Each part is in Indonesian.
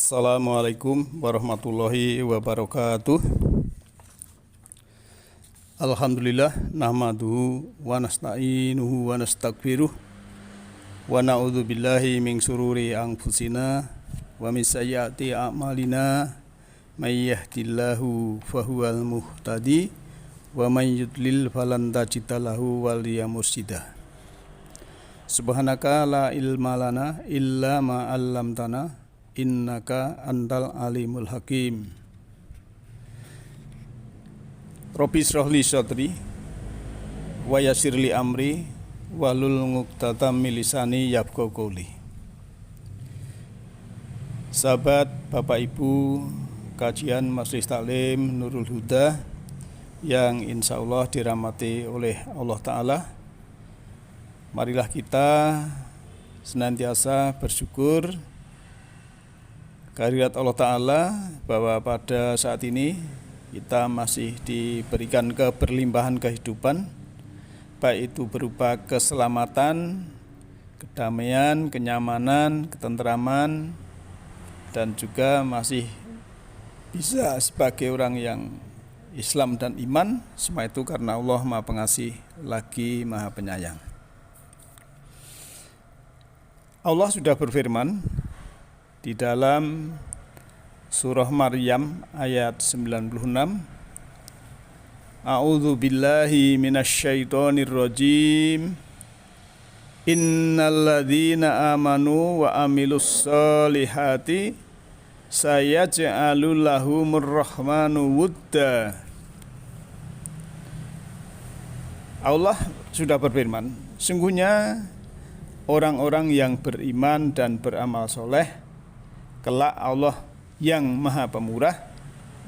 Assalamualaikum warahmatullahi wabarakatuh. Alhamdulillah nahmaduhu wa nasta'inuhu wa nastaghfiruh wa na'udzu billahi min syururi anfusina wa min sayyiati a'malina may yahdihillahu fahuwal muhtadi wa may yudlil falan tajida lahu waliya mursyida. Subhanaka la ilma lana illa ma 'allamtana innaka antal alimul hakim. Rabbi shrah li sadri wa yassir li amri wahlul 'uqdatam min lisani yafqahu qouli. Sahabat, Bapak Ibu, kajian Majelis Taklim Nurul Huda yang insyaallah dirahmati oleh Allah Ta'ala, marilah kita senantiasa bersyukur kehadirat Allah Ta'ala bahwa pada saat ini kita masih diberikan keberlimpahan kehidupan, baik itu berupa keselamatan, kedamaian, kenyamanan, ketentraman, dan juga masih bisa sebagai orang yang Islam dan iman. Semua itu karena Allah Maha Pengasih lagi Maha Penyayang. Allah sudah berfirman di dalam surah Maryam ayat 96, A'udzu billahi minasyaitonir rajim. Innalladzina amanu wa amilus solihati sayaj'alu lahumur rahmanu wudda. Allah sudah berfirman, sungguhnya orang-orang yang beriman dan beramal soleh, kelak Allah yang Maha Pemurah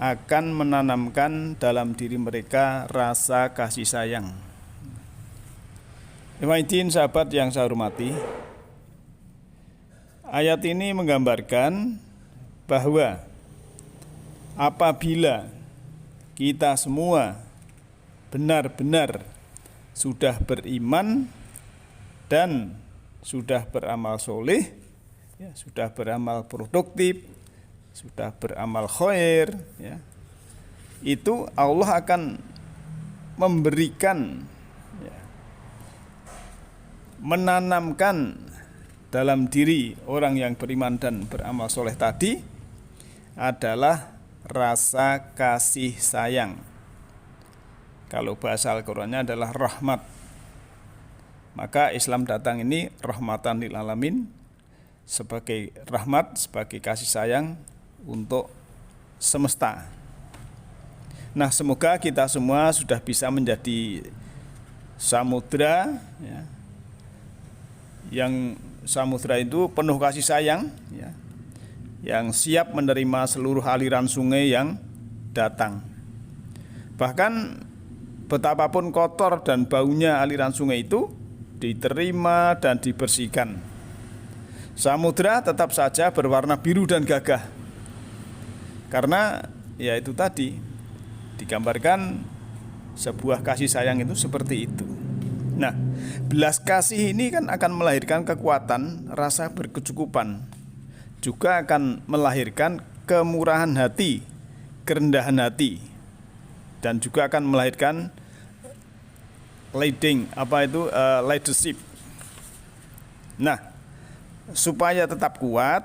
akan menanamkan dalam diri mereka rasa kasih sayang. Ikhwatin, sahabat yang saya hormati, ayat ini menggambarkan bahwa apabila kita semua benar-benar sudah beriman dan sudah beramal soleh, ya, sudah beramal produktif, sudah beramal khair, ya, itu Allah akan memberikan, ya, menanamkan dalam diri orang yang beriman dan beramal soleh tadi adalah rasa kasih sayang. Kalau bahasa Al-Qur'annya adalah rahmat. Maka Islam datang ini rahmatan lil alamin, sebagai rahmat, sebagai kasih sayang untuk semesta. Nah, semoga kita semua sudah bisa menjadi samudra, ya, yang samudra itu penuh kasih sayang, ya, yang siap menerima seluruh aliran sungai yang datang. Bahkan betapapun kotor dan baunya aliran sungai itu diterima dan dibersihkan. Samudra tetap saja berwarna biru dan gagah. Karena ya itu tadi digambarkan sebuah kasih sayang itu seperti itu. Nah, belas kasih ini kan akan melahirkan kekuatan rasa berkecukupan. Juga akan melahirkan kemurahan hati, kerendahan hati, dan juga akan melahirkan leadership. Nah, supaya tetap kuat,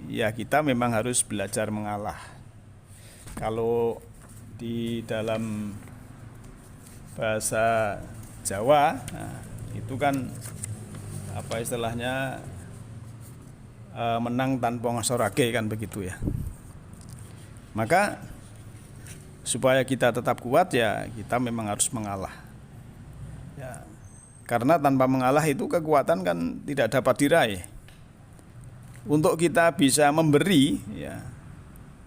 ya kita memang harus belajar mengalah. Kalau di dalam bahasa Jawa, nah, itu kan apa istilahnya, menang tanpa ngasorake, kan begitu ya. Maka supaya kita tetap kuat, ya kita memang harus mengalah. Ya, karena tanpa mengalah itu kekuatan kan tidak dapat diraih. Untuk kita bisa memberi, ya,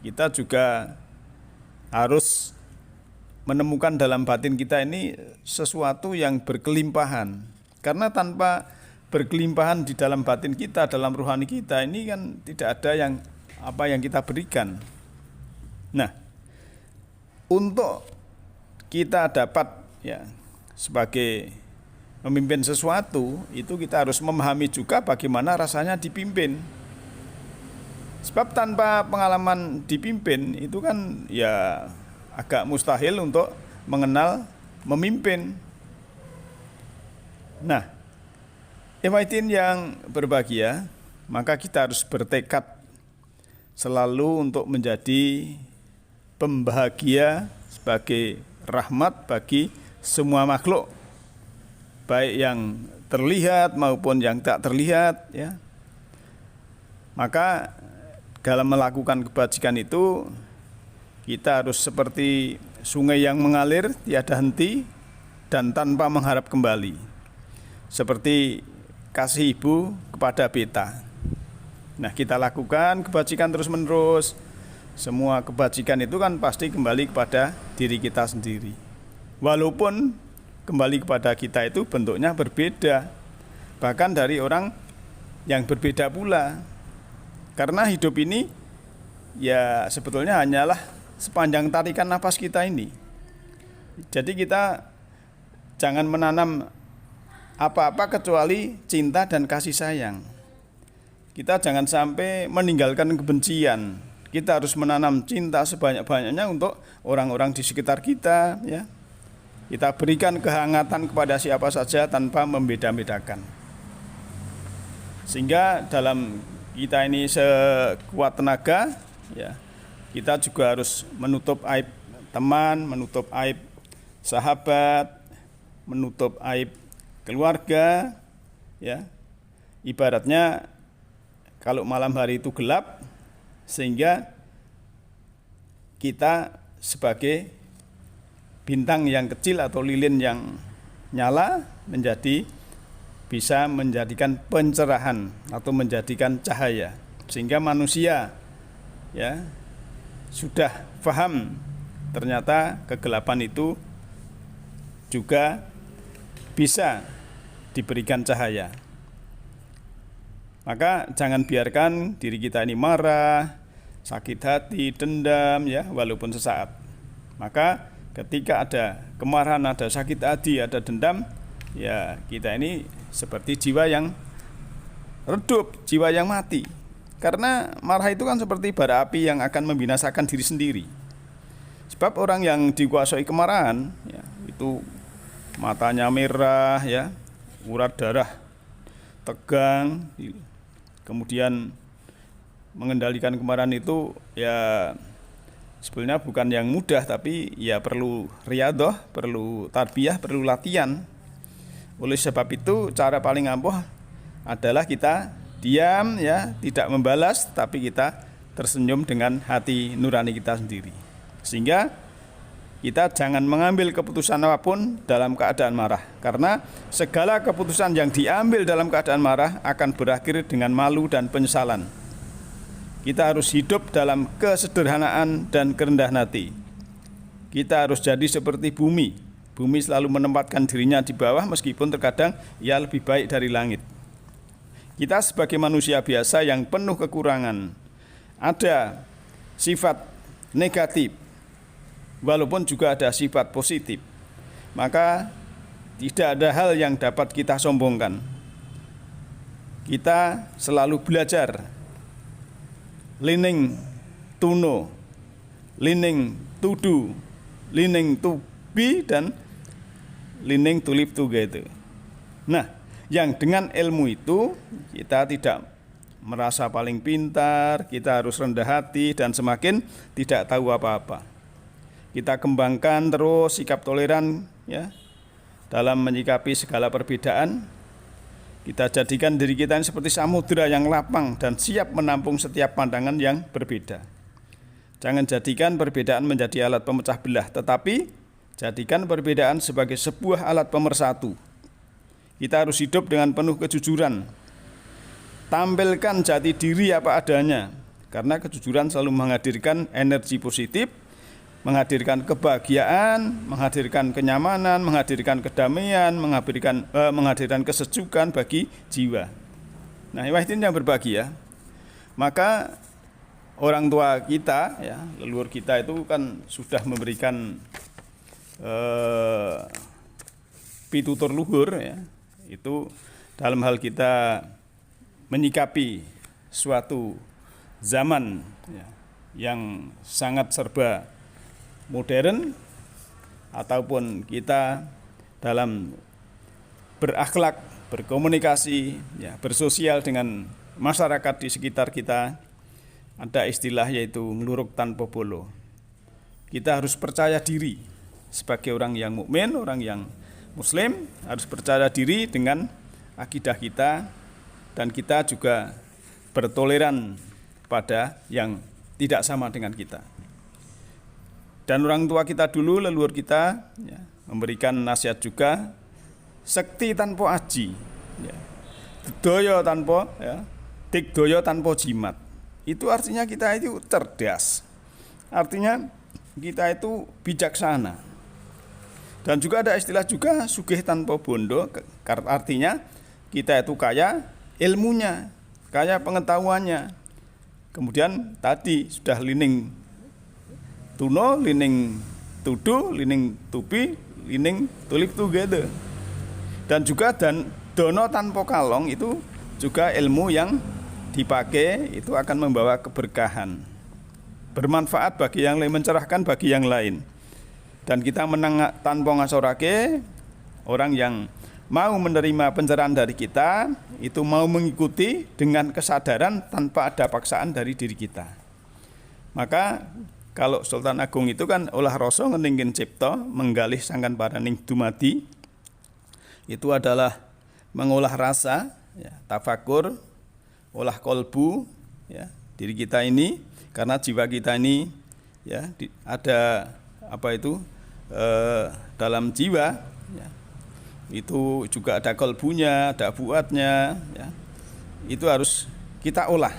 kita juga harus menemukan dalam batin kita ini sesuatu yang berkelimpahan. Karena tanpa berkelimpahan di dalam batin kita, dalam rohani kita, ini kan tidak ada yang kita berikan. Nah, untuk kita dapat, ya, sebagai memimpin sesuatu, itu kita harus memahami juga bagaimana rasanya dipimpin. Sebab tanpa pengalaman dipimpin itu kan ya agak mustahil untuk mengenal memimpin. Nah, ikhwatin yang berbahagia, maka kita harus bertekad selalu untuk menjadi pembahagia sebagai rahmat bagi semua makhluk, baik yang terlihat maupun yang tak terlihat, ya. Maka dalam melakukan kebajikan itu kita harus seperti sungai yang mengalir tiada henti dan tanpa mengharap kembali, seperti kasih ibu kepada beta. Nah, kita lakukan kebajikan terus-menerus. Semua kebajikan itu kan pasti kembali kepada diri kita sendiri. Walaupun kembali kepada kita itu bentuknya berbeda, bahkan dari orang yang berbeda pula. Karena hidup ini ya sebetulnya hanyalah sepanjang tarikan nafas kita ini. Jadi kita jangan menanam apa-apa kecuali cinta dan kasih sayang. Kita jangan sampai meninggalkan kebencian. Kita harus menanam cinta sebanyak-banyaknya untuk orang-orang di sekitar kita, ya. Kita berikan kehangatan kepada siapa saja tanpa membeda-bedakan. Sehingga dalam kita ini sekuat tenaga, ya, kita juga harus menutup aib teman, menutup aib sahabat, menutup aib keluarga, ya. Ibaratnya kalau malam hari itu gelap, sehingga kita sebagai bintang yang kecil atau lilin yang nyala bisa menjadikan pencerahan atau menjadikan cahaya, sehingga manusia, ya, sudah paham ternyata kegelapan itu juga bisa diberikan cahaya. Maka jangan biarkan diri kita ini marah, sakit hati, dendam, ya, walaupun sesaat. Maka ketika ada kemarahan, ada sakit hati, ada dendam, ya kita ini seperti jiwa yang redup, jiwa yang mati. Karena marah itu kan seperti bara api yang akan membinasakan diri sendiri. Sebab orang yang dikuasai kemarahan, ya, itu matanya merah, ya, urat darah tegang, kemudian mengendalikan kemarahan itu ya sebenarnya bukan yang mudah, tapi ya perlu riyadhah, perlu tarbiyah, perlu latihan. Oleh sebab itu cara paling ampuh adalah kita diam, ya, tidak membalas, tapi kita tersenyum dengan hati nurani kita sendiri. Sehingga kita jangan mengambil keputusan apapun dalam keadaan marah, karena segala keputusan yang diambil dalam keadaan marah akan berakhir dengan malu dan penyesalan. Kita harus hidup dalam kesederhanaan dan kerendahan hati. Kita harus jadi seperti bumi. Bumi selalu menempatkan dirinya di bawah meskipun terkadang ia lebih baik dari langit. Kita sebagai manusia biasa yang penuh kekurangan, ada sifat negatif, walaupun juga ada sifat positif. Maka tidak ada hal yang dapat kita sombongkan. Kita selalu belajar lining tuno, lining tudu, lining tubi, dan lining tulip together. Nah, yang dengan ilmu itu kita tidak merasa paling pintar, kita harus rendah hati dan semakin tidak tahu apa-apa. Kita kembangkan terus sikap toleran, ya, dalam menyikapi segala perbedaan. Kita jadikan diri kita seperti samudera yang lapang dan siap menampung setiap pandangan yang berbeda. Jangan jadikan perbedaan menjadi alat pemecah belah, tetapi jadikan perbedaan sebagai sebuah alat pemersatu. Kita harus hidup dengan penuh kejujuran. Tampilkan jati diri apa adanya, karena kejujuran selalu menghadirkan energi positif, menghadirkan kebahagiaan, menghadirkan kenyamanan, menghadirkan kedamaian, menghadirkan kesejukan bagi jiwa. Nah, ikhwatin yang berbahagia, maka orang tua kita, ya, leluhur kita itu kan sudah memberikan pitutur luhur, ya, itu dalam hal kita menyikapi suatu zaman ya, yang sangat serba modern, ataupun kita dalam berakhlak, berkomunikasi, ya, bersosial dengan masyarakat di sekitar kita, ada istilah yaitu ngluruk tanpa bolo. Kita harus percaya diri sebagai orang yang mukmin, orang yang muslim, harus percaya diri dengan akidah kita, dan kita juga bertoleran pada yang tidak sama dengan kita. Dan orang tua kita dulu, leluhur kita, ya, memberikan nasihat juga, sekti tanpa aji, ya, doyo tanpa, ya, digdoyo tanpa jimat. Itu artinya kita itu cerdas, artinya kita itu bijaksana. Dan juga ada istilah juga sugih tanpa bondo, artinya kita itu kaya ilmunya, kaya pengetahuannya. Kemudian tadi sudah lining tuno, lining tudu, lining tupi, lining tulip together. Dan juga dono tanpa kalong itu juga ilmu yang dipakai itu akan membawa keberkahan, bermanfaat bagi yang lain, mencerahkan bagi yang lain. Dan kita menang tanpa ngasorake, orang yang mau menerima pencerahan dari kita itu mau mengikuti dengan kesadaran tanpa ada paksaan dari diri kita. Maka kalau Sultan Agung itu kan olah rasa ngeningin cipta, menggalih sangkan paraning dumadi, itu adalah mengolah rasa, ya, tafakur, olah kolbu, ya, diri kita ini, karena jiwa kita ini, ya, ada apa itu dalam jiwa, ya, itu juga ada kolbunya, ada buatnya, ya, itu harus kita olah,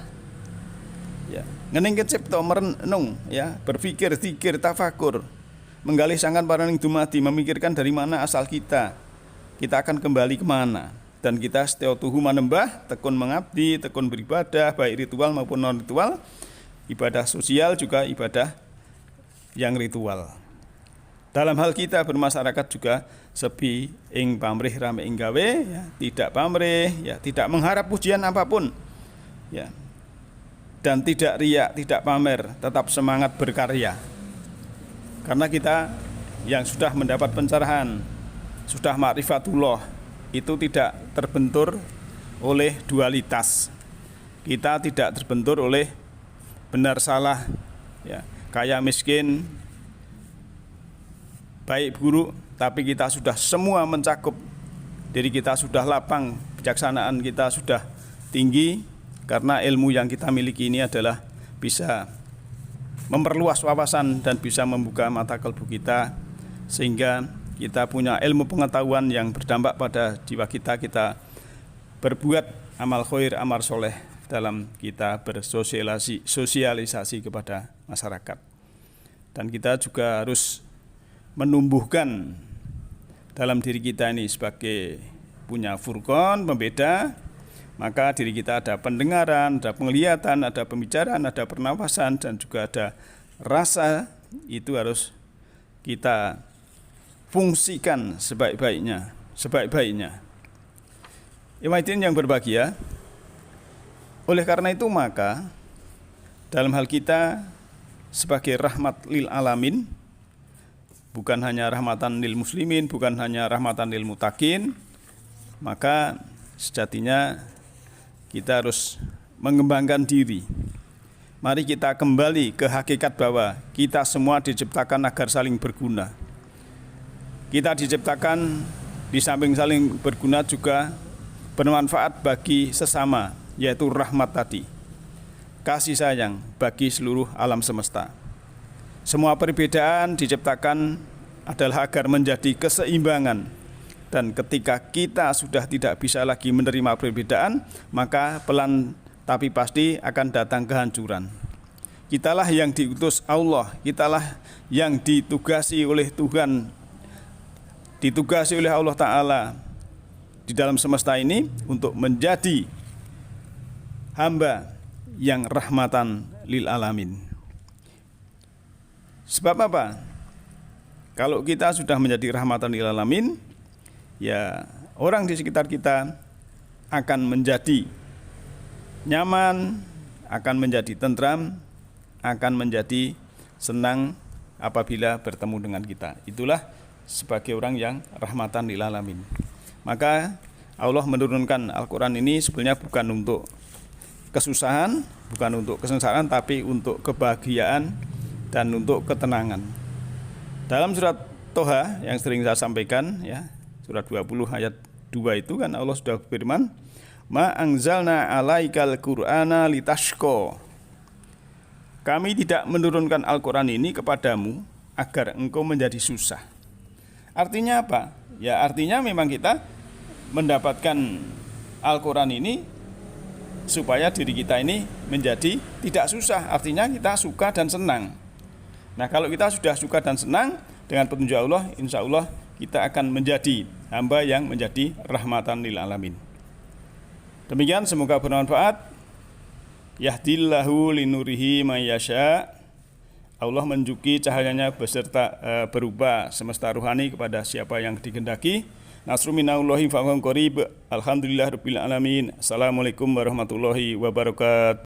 ya, ngening cipta merenung, ya, berpikir, zikir, tafakur, menggali sangkan paraning dumadi, memikirkan dari mana asal kita akan kembali kemana, dan kita setia tuhu manembah, tekun mengabdi, tekun beribadah, baik ritual maupun non ritual, ibadah sosial juga ibadah yang ritual. Dalam hal kita bermasyarakat juga sepi ing pamrih rame ing gawe, ya, tidak pamrih, ya, tidak mengharap pujian apapun, ya, dan tidak riak, tidak pamer, tetap semangat berkarya. Karena kita yang sudah mendapat pencerahan, sudah ma'rifatullah, itu tidak terbentur oleh dualitas. Kita tidak terbentur oleh benar salah, ya, kaya miskin, baik buruk, tapi kita sudah semua mencakup, diri kita sudah lapang, bijaksanaan kita sudah tinggi, karena ilmu yang kita miliki ini adalah bisa memperluas wawasan dan bisa membuka mata kalbu kita, sehingga kita punya ilmu pengetahuan yang berdampak pada jiwa kita, kita berbuat amal khair, amal soleh dalam kita bersosialisasi kepada masyarakat. Dan kita juga harus menumbuhkan dalam diri kita ini sebagai punya furqan, pembeda, maka diri kita ada pendengaran, ada penglihatan, ada pembicaraan, ada pernafasan, dan juga ada rasa, itu harus kita fungsikan sebaik-baiknya. Ikhwatin yang berbahagia, oleh karena itu maka dalam hal kita sebagai rahmat lil alamin, bukan hanya rahmatan lil muslimin, bukan hanya rahmatan lil mutakin, maka sejatinya kita harus mengembangkan diri. Mari kita kembali ke hakikat bahwa kita semua diciptakan agar saling berguna. Kita diciptakan di samping saling berguna juga bermanfaat bagi sesama, yaitu rahmat tadi, kasih sayang bagi seluruh alam semesta. Semua perbedaan diciptakan adalah agar menjadi keseimbangan, dan ketika kita sudah tidak bisa lagi menerima perbedaan, maka pelan tapi pasti akan datang kehancuran. Kitalah yang diutus Allah, kitalah yang ditugasi oleh Tuhan, ditugasi oleh Allah Ta'ala di dalam semesta ini untuk menjadi hamba yang rahmatan lil alamin. Sebab apa? Kalau kita sudah menjadi rahmatan lil alamin, ya orang di sekitar kita akan menjadi nyaman, akan menjadi tentram, akan menjadi senang apabila bertemu dengan kita. Itulah sebagai orang yang rahmatan lil alamin. Maka Allah menurunkan Al-Quran ini sebenarnya bukan untuk kesusahan, bukan untuk kesengsaraan, tapi untuk kebahagiaan dan untuk ketenangan. Dalam surat Toha yang sering saya sampaikan, ya, surat 20 ayat 2 itu kan Allah sudah berfirman, ma anzalna alaikal qur'ana litashqa. Kami tidak menurunkan Al-Quran ini kepadamu agar engkau menjadi susah. Artinya apa? Ya artinya memang kita mendapatkan Al-Quran ini supaya diri kita ini menjadi tidak susah. Artinya kita suka dan senang. Nah kalau kita sudah suka dan senang dengan petunjuk Allah, insya Allah kita akan menjadi hamba yang menjadi rahmatan lil alamin. Demikian, semoga bermanfaat. Yahdillahu linurihi mayyasha. Allah menunjuki cahayanya beserta berubah semesta ruhani kepada siapa yang dikehendaki. Nasru minallahi fa huwa qarib. Alhamdulillah rabbil alamin. Assalamualaikum warahmatullahi wabarakatuh.